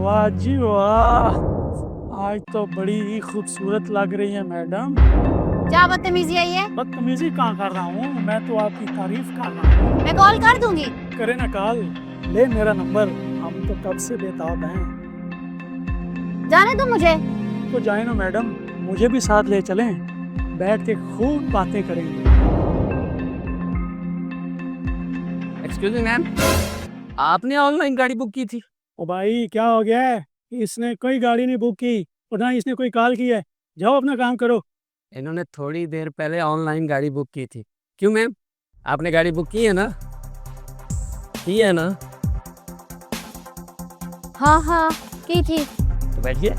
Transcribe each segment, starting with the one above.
वाह जी वाह, आज तो बड़ी ही खूबसूरत लग रही है मैडम। क्या बदतमीजी है ये? बदतमीजी कहाँ कर रहा हूँ, मैं तो आपकी तारीफ कर रहा हूँ। मैं कॉल कर दूंगी। करे ना कॉल, ले मेरा नंबर, हम तो कब से बेताब हैं। जाने दो मुझे। तो जाए ना मैडम, मुझे भी साथ ले चलें, बैठ के खूब बातें करेंगे। एक्सक्यूज मी मैम, आपने ऑनलाइन गाड़ी बुक की थी? ओ भाई क्या हो गया है, इसने कोई गाड़ी नहीं बुक की और ना इसने कोई कॉल की है। जाओ अपना काम करो। इन्होंने थोड़ी देर पहले ऑनलाइन गाड़ी बुक की थी। क्यों मैम, आपने गाड़ी बुक की है ना? की है ना? हाँ हाँ की थी। तो बैठिए।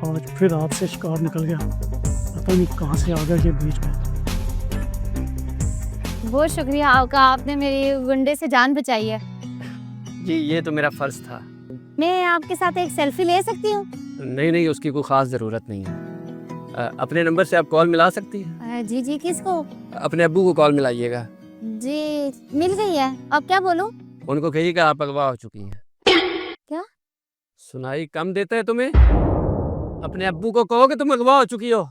आज फिर आपसे शिकार निकल गया, पता नहीं कहाँ से आ गया ये बीच में। बहुत शुक्रिया आपका, आपने मेरी गुंडे से जान बचाई है। जी ये तो मेरा फर्ज था। मैं आपके साथ एक सेल्फी ले सकती हूँ? नहीं नहीं, उसकी कोई ख़ास ज़रूरत नहीं है। अपने नंबर से आप कॉल मिला सकती हैं? जी जी, किसको? अपने अब्बू को कॉल मिलाइएगा। जी मिल गई है। अब क्या बोलूँ? उनको कहिएगा आप अगवा हो चुकी हैं। क्या? सुनाई कम देता है तुम्हें? अपने अब्बू को कहो कि तुम अगवा हो चुकी हो।